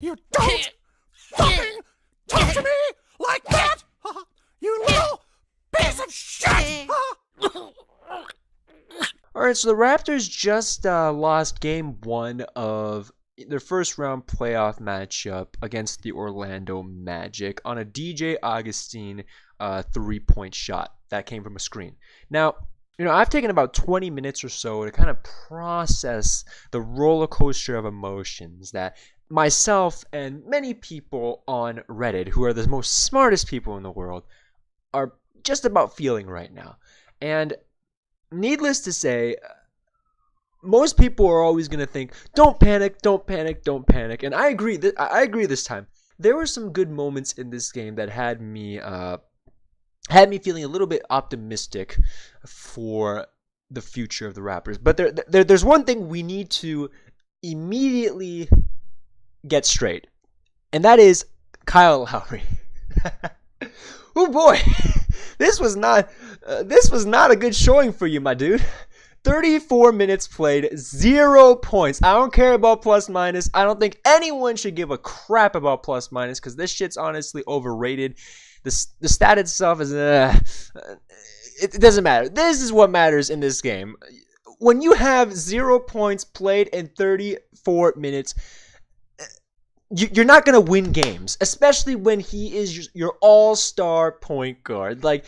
You don't fucking talk to me like that! You little piece of shit! Alright, so the Raptors just lost game one of their first round playoff matchup against the Orlando Magic on a DJ Augustine 3-point shot that came from a screen. Now, I've taken about 20 minutes or so to kind of process the roller coaster of emotions that myself and many people on Reddit, who are the most smartest people in the world, are just about feeling right now. And needless to say, most people are always going to think, don't panic, don't panic, don't panic. And I agree. I agree this time. There were some good moments in this game that had me feeling a little bit optimistic for the future of the Raptors. But there's one thing we need to immediately get straight, and that is Kyle Lowry. Oh boy, this was not a good showing for you, my dude. 34 minutes played, 0 points. I don't care about plus minus. I don't think anyone should give a crap about plus minus because this shit's honestly overrated. The stat itself is it doesn't matter. This is what matters in this game. When you have 0 points played in 34 minutes, you're not going to win games, especially when he is your all-star point guard. Like,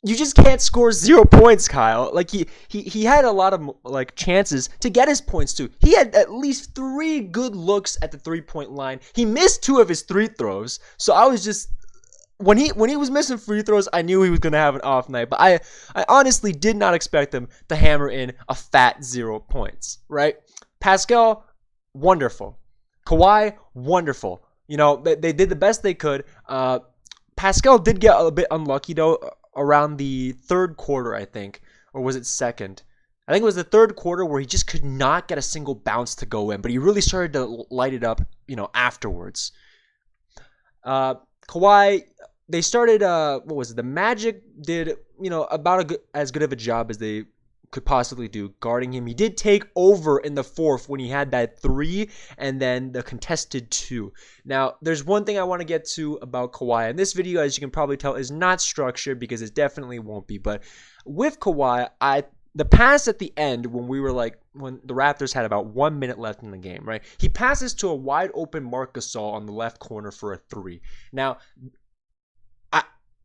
you just can't score 0 points, Kyle. Like, he had a lot of chances to get his points too. He had at least 3 good looks at the 3-point line. He missed 2 of his 3 throws. So I was just, when he was missing free throws, I knew he was going to have an off night. But I honestly did not expect him to hammer in a fat 0 points, right? Pascal, wonderful. Kawhi, wonderful. They did the best they could. Pascal did get a bit unlucky, though, around the third quarter, I think. Or was it second? I think it was the third quarter where he just could not get a single bounce to go in. But he really started to light it up, afterwards. Kawhi, they started, what was it? The Magic did, about as good of a job as they could possibly do guarding him. He did take over in the fourth when he had that 3 and then the contested 2. Now, there's one thing I want to get to about Kawhi, and this video, as you can probably tell, is not structured because it definitely won't be. But with Kawhi, the pass at the end when the Raptors had about 1 minute left in the game, right? He passes to a wide open Marc Gasol on the left corner for a 3. Now,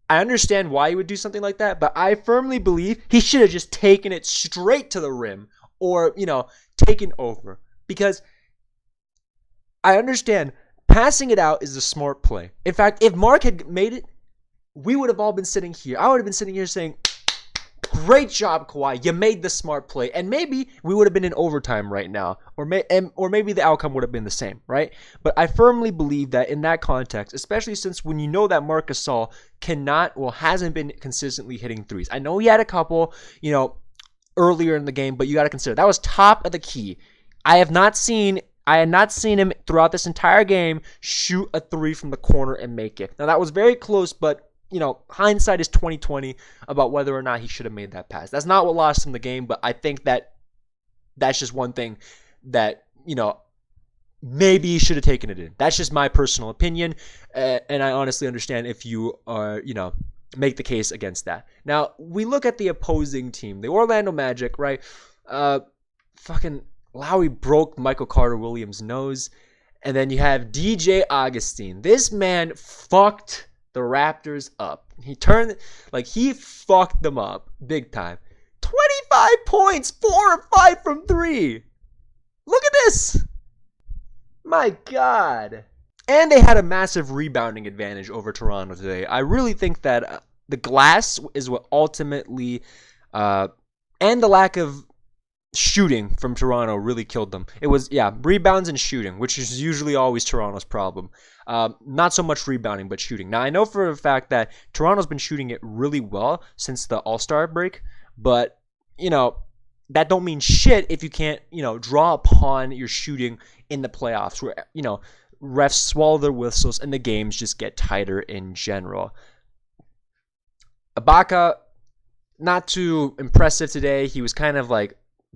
I understand why he would do something like that, but I firmly believe he should have just taken it straight to the rim or, taken over. Because I understand passing it out is a smart play. In fact, if Mark had made it, we would have all been sitting here. I would have been sitting here saying, great job, Kawhi. You made the smart play. And maybe we would have been in overtime right now. Or maybe the outcome would have been the same, right? But I firmly believe that in that context, especially since when you know that Marc Gasol hasn't been consistently hitting threes. I know he had a couple, earlier in the game, but you got to consider that was top of the key. I had not seen him throughout this entire game shoot a 3 from the corner and make it. Now that was very close, but hindsight is 20/20 about whether or not he should have made that pass. That's not what lost him the game, but I think that's just one thing that, maybe he should have taken it in. That's just my personal opinion, and I honestly understand if you are, make the case against that. Now, we look at the opposing team, the Orlando Magic, right? Fucking Lowry broke Michael Carter-Williams' nose, and then you have DJ Augustine. This man fucked the Raptors up. He fucked them up big time. 25 points, 4 or 5 from 3. Look at this. My God. And they had a massive rebounding advantage over Toronto today. I really think that the glass is what ultimately, and the lack of shooting from Toronto really killed them. It was, rebounds and shooting, which is usually always Toronto's problem. Not so much rebounding, but shooting. Now, I know for a fact that Toronto's been shooting it really well since the All-Star break, but, that don't mean shit if you can't, draw upon your shooting in the playoffs where, refs swallow their whistles and the games just get tighter in general. Ibaka, not too impressive today. He was kind of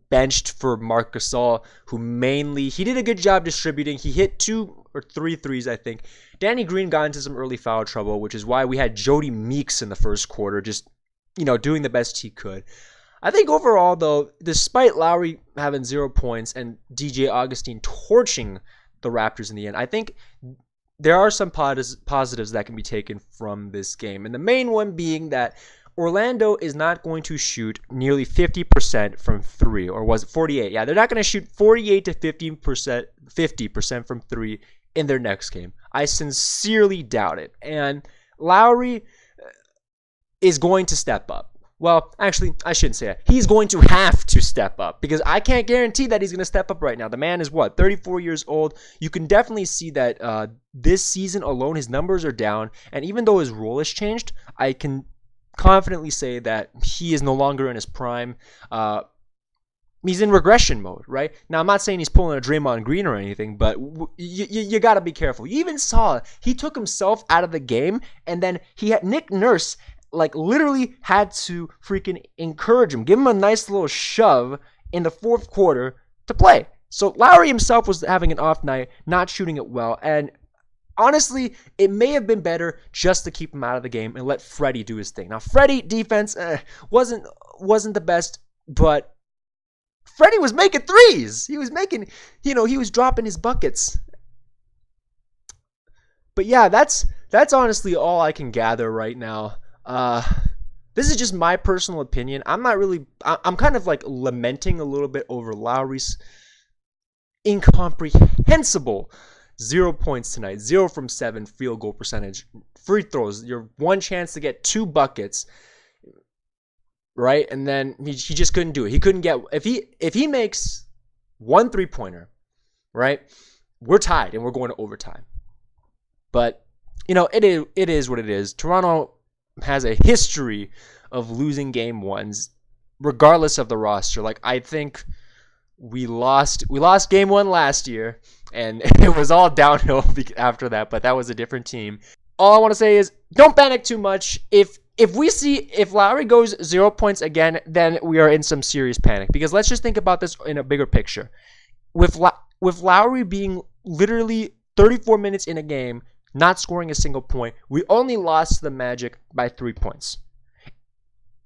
benched for Marc Gasol, who he did a good job distributing. He hit 2 or 3 threes, I think. Danny Green got into some early foul trouble, which is why we had Jody Meeks in the first quarter, just, doing the best he could. I think overall, though, despite Lowry having 0 points and DJ Augustine torching the Raptors in the end, I think there are some positives that can be taken from this game. And the main one being that Orlando is not going to shoot nearly 50% from 3, or was it 48? Yeah, they're not going to shoot 48 to 50% from 3 in their next game. I sincerely doubt it. And Lowry is going to step up. Well, actually, I shouldn't say that. He's going to have to step up because I can't guarantee that he's going to step up right now. The man is 34 years old. You can definitely see that this season alone, his numbers are down. And even though his role has changed, I can confidently say that he is no longer in his prime. He's in regression mode, right? Now, I'm not saying he's pulling a Draymond Green or anything, but you got to be careful. You even saw he took himself out of the game, and then he had Nick Nurse literally had to freaking encourage him, give him a nice little shove in the fourth quarter to play. So Lowry himself was having an off night, not shooting it well, and honestly, it may have been better just to keep him out of the game and let Freddie do his thing. Now, Freddie defense wasn't the best, but Freddie was making threes. He was making, he was dropping his buckets. But yeah, that's honestly all I can gather right now. This is just my personal opinion. I'm kind of lamenting a little bit over Lowry's incomprehensible 0 points tonight, 0 from 7 field goal percentage, free throws, your one chance to get 2 buckets, right? And then he just couldn't do it. He couldn't get, if he makes 1 3-pointer, right? We're tied and we're going to overtime. But it is what it is. Toronto has a history of losing game ones, regardless of the roster. I think we lost game 1 last year, and it was all downhill after that. But that was a different team. All I want to say is, don't panic too much. If Lowry goes 0 points again, then we are in some serious panic. Because let's just think about this in a bigger picture. With Lowry being literally 34 minutes in a game, not scoring a single point, we only lost to the Magic by 3 points.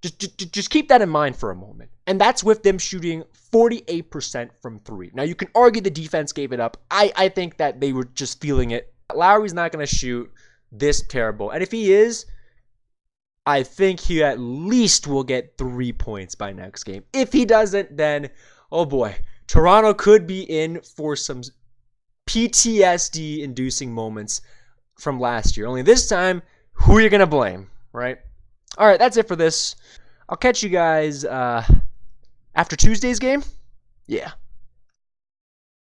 Just keep that in mind for a moment. And that's with them shooting 48% from 3. Now, you can argue the defense gave it up. I think that they were just feeling it. Lowry's not going to shoot this terrible. And if he is, I think he at least will get 3 points by next game. If he doesn't, then, oh boy, Toronto could be in for some PTSD-inducing moments from last year. Only this time, who are you going to blame, right? All right, that's it for this. I'll catch you guys after Tuesday's game. Yeah.